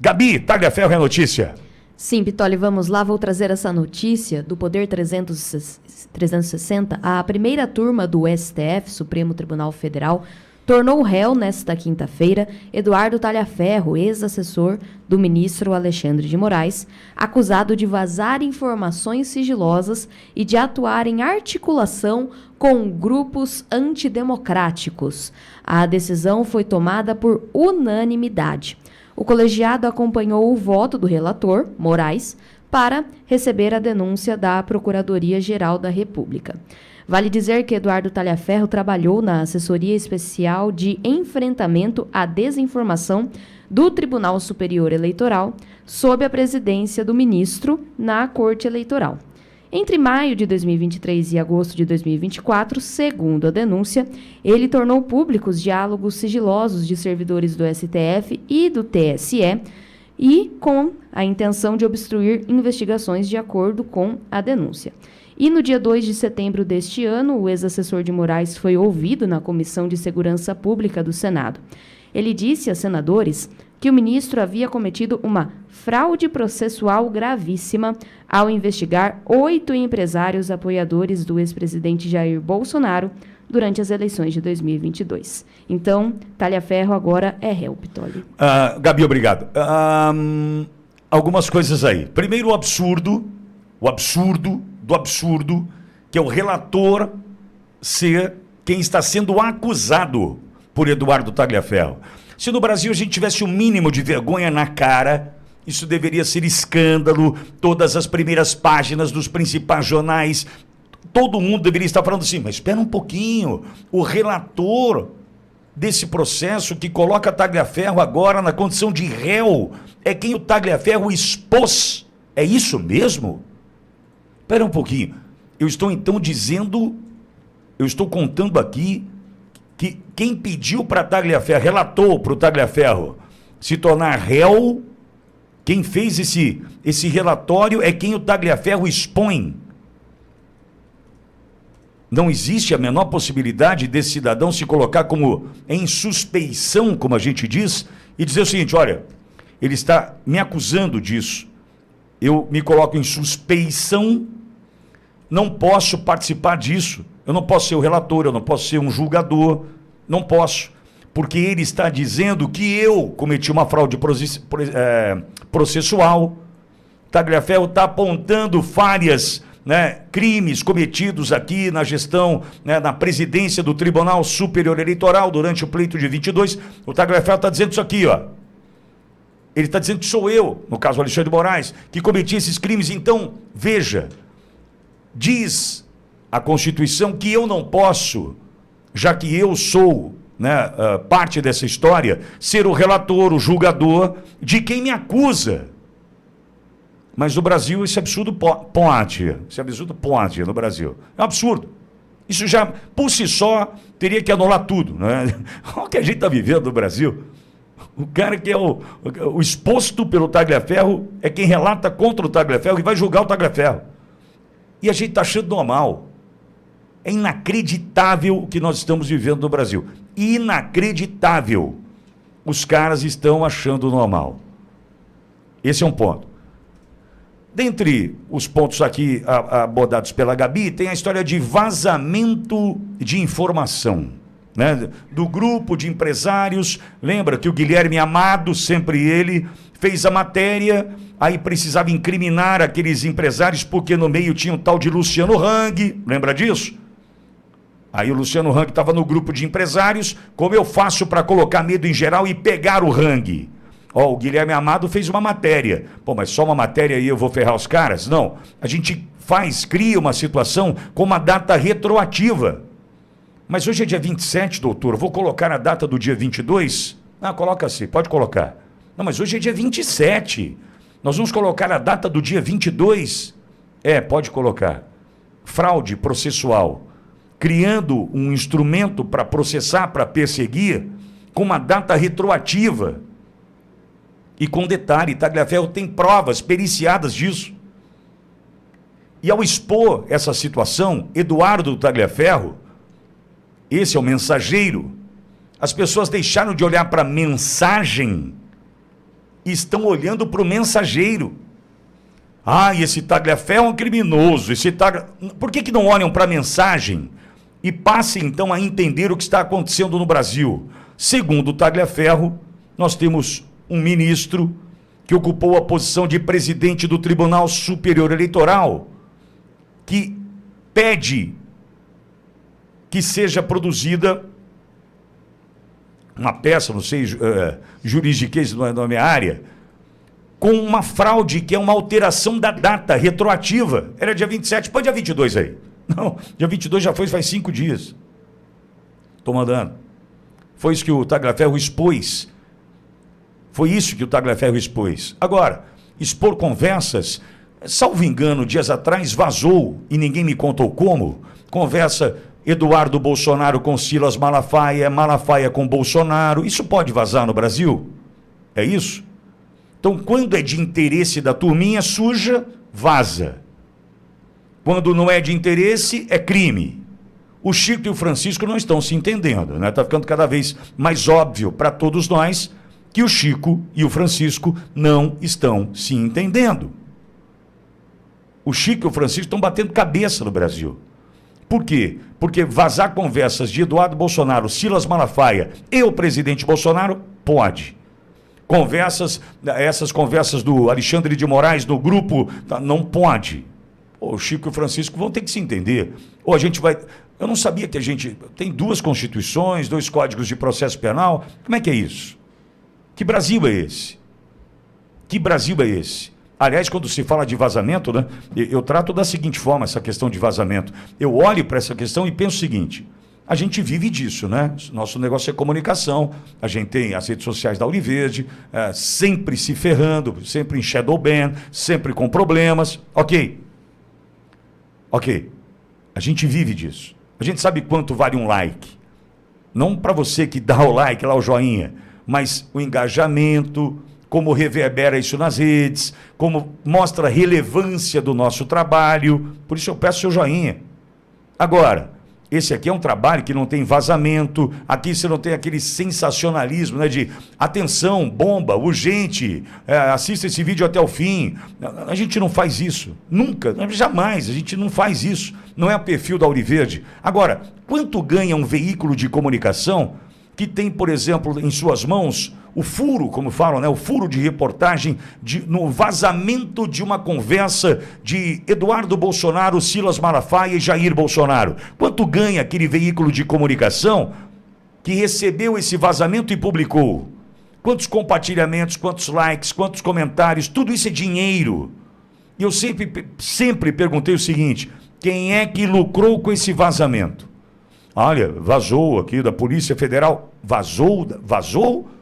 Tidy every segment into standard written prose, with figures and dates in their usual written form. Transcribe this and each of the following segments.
Gabi, Tagliaferro é notícia. Sim, Pitoli, vamos lá. Vou trazer essa notícia do Poder 360. A primeira turma do STF, Supremo Tribunal Federal, tornou réu nesta quinta-feira Eduardo Tagliaferro, ex-assessor do ministro Alexandre de Moraes, acusado de vazar informações sigilosas e de atuar em articulação com grupos antidemocráticos. A decisão foi tomada por unanimidade. O colegiado acompanhou o voto do relator, Moraes, para receber a denúncia da Procuradoria-Geral da República. Vale dizer que Eduardo Tagliaferro trabalhou na Assessoria Especial de Enfrentamento à Desinformação do Tribunal Superior Eleitoral, sob a presidência do ministro na Corte Eleitoral. Entre maio de 2023 e agosto de 2024, segundo a denúncia, ele tornou públicos diálogos sigilosos de servidores do STF e do TSE e com a intenção de obstruir investigações de acordo com a denúncia. E no dia 2 de setembro deste ano, o ex-assessor de Moraes foi ouvido na Comissão de Segurança Pública do Senado. Ele disse a senadores que o ministro havia cometido uma fraude processual gravíssima ao investigar 8 empresários apoiadores do ex-presidente Jair Bolsonaro durante as eleições de 2022. Então, Tagliaferro agora é réu, Pitoli. Gabi, obrigado. Algumas coisas aí. Primeiro, o absurdo do absurdo, que é o relator ser quem está sendo acusado por Eduardo Tagliaferro. Se no Brasil a gente tivesse o mínimo de vergonha na cara, isso deveria ser escândalo, todas as primeiras páginas dos principais jornais, todo mundo deveria estar falando assim, mas espera um pouquinho, o relator desse processo que coloca Tagliaferro agora na condição de réu, é quem o Tagliaferro expôs. É isso mesmo? Espera um pouquinho, eu estou contando aqui que quem pediu para Tagliaferro, relatou para o Tagliaferro se tornar réu, quem fez esse relatório é quem o Tagliaferro expõe. Não existe a menor possibilidade desse cidadão se colocar como em suspeição, como a gente diz, e dizer o seguinte, olha, ele está me acusando disso, eu me coloco em suspeição, não posso participar disso. Eu não posso ser o relator, eu não posso ser um julgador, não posso, porque ele está dizendo que eu cometi uma fraude processual. Tagliaferro está apontando falhas, crimes cometidos aqui na gestão, na presidência do Tribunal Superior Eleitoral durante o pleito de 22. O Tagliaferro está dizendo isso aqui, ó. Ele está dizendo que sou eu, no caso Alexandre de Moraes, que cometi esses crimes. Então, veja, diz a Constituição que eu não posso, já que eu sou parte dessa história, ser o relator, o julgador de quem me acusa. Mas no Brasil esse absurdo pode. Esse absurdo pode no Brasil. É um absurdo. Isso já, por si só, teria que anular tudo. Olha o que a gente está vivendo no Brasil. O cara que é o exposto pelo Tagliaferro é quem relata contra o Tagliaferro e vai julgar o Tagliaferro. E a gente está achando normal. É inacreditável o que nós estamos vivendo no Brasil. Inacreditável. Os caras estão achando normal. Esse é um ponto. Dentre os pontos aqui abordados pela Gabi, tem a história de vazamento de informação, do grupo de empresários. Lembra que o Guilherme Amado, sempre ele, fez a matéria, aí precisava incriminar aqueles empresários, porque no meio tinha um tal de Luciano Hang, lembra disso? Aí o Luciano Hang estava no grupo de empresários, como eu faço para colocar medo em geral e pegar o Hang? O Guilherme Amado fez uma matéria. Pô, mas só uma matéria e eu vou ferrar os caras? Não, a gente cria uma situação com uma data retroativa. Mas hoje é dia 27, doutor, vou colocar a data do dia 22? Coloca assim, pode colocar. Não, mas hoje é dia 27. Nós vamos colocar a data do dia 22? Pode colocar. Fraude processual. Criando um instrumento para processar, para perseguir, com uma data retroativa. E com detalhe, Tagliaferro tem provas periciadas disso. E ao expor essa situação, Eduardo Tagliaferro, esse é o mensageiro, as pessoas deixaram de olhar para a mensagem estão olhando para o mensageiro. Ah, e esse Tagliaferro é um criminoso. Por que não olham para a mensagem e passem, então, a entender o que está acontecendo no Brasil? Segundo o Tagliaferro, nós temos um ministro que ocupou a posição de presidente do Tribunal Superior Eleitoral, que pede que seja produzida uma peça, não sei, juridiquês não é da minha área, com uma fraude, que é uma alteração da data retroativa. Era dia 27, põe dia 22 aí. Não, dia 22 já foi, faz 5 dias. Estou mandando. Foi isso que o Tagliaferro expôs. Foi isso que o Tagliaferro expôs. Agora, expor conversas, salvo engano, dias atrás vazou, e ninguém me contou como, conversa Eduardo Bolsonaro com Silas Malafaia, Malafaia com Bolsonaro. Isso pode vazar no Brasil? É isso? Então, quando é de interesse da turminha suja, vaza. Quando não é de interesse, é crime. O Chico e o Francisco não estão se entendendo, né? Está ficando cada vez mais óbvio para todos nós que o Chico e o Francisco não estão se entendendo. O Chico e o Francisco estão batendo cabeça no Brasil. Por quê? Porque vazar conversas de Eduardo Bolsonaro, Silas Malafaia e o presidente Bolsonaro, pode. Essas conversas do Alexandre de Moraes no grupo, não pode. O Chico e o Francisco vão ter que se entender. Ou a gente vai... Eu não sabia que a gente tem 2 constituições, 2 códigos de processo penal. Como é que é isso? Que Brasil é esse? Que Brasil é esse? Aliás, quando se fala de vazamento, né, eu trato da seguinte forma essa questão de vazamento. Eu olho para essa questão e penso o seguinte: a gente vive disso, né? Nosso negócio é comunicação, a gente tem as redes sociais da Ouriverde, sempre se ferrando, sempre em shadow ban, sempre com problemas. Ok. A gente vive disso. A gente sabe quanto vale um like. Não para você que dá o like, lá o joinha, mas o engajamento, como reverbera isso nas redes, como mostra a relevância do nosso trabalho. Por isso eu peço seu joinha. Agora, esse aqui é um trabalho que não tem vazamento, aqui você não tem aquele sensacionalismo, né, de atenção, bomba, urgente, assista esse vídeo até o fim. A gente não faz isso, nunca, jamais, a gente não faz isso, não é o perfil da Ouriverde. Agora, quanto ganha um veículo de comunicação que tem, por exemplo, em suas mãos o furo, como falam, né, o furo de reportagem no vazamento de uma conversa de Eduardo Bolsonaro, Silas Malafaia e Jair Bolsonaro? Quanto ganha aquele veículo de comunicação que recebeu esse vazamento e publicou? Quantos compartilhamentos, quantos likes, quantos comentários? Tudo isso é dinheiro. E eu sempre perguntei o seguinte: quem é que lucrou com esse vazamento? Olha, vazou aqui da Polícia Federal. Vazou?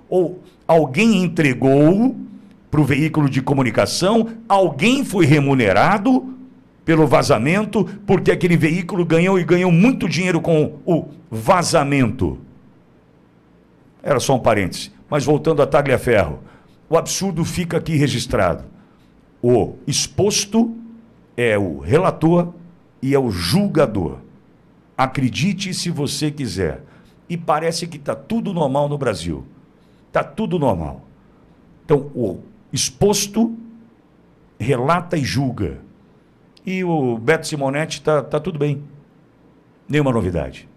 Ou alguém entregou para o veículo de comunicação, alguém foi remunerado pelo vazamento, porque aquele veículo ganhou muito dinheiro com o vazamento. Era só um parêntese. Mas voltando a Tagliaferro, o absurdo fica aqui registrado. O exposto é o relator e é o julgador. Acredite se você quiser. E parece que está tudo normal no Brasil. Está tudo normal. Então, o exposto relata e julga. E o Beto Simonetti está tudo bem. Nenhuma novidade.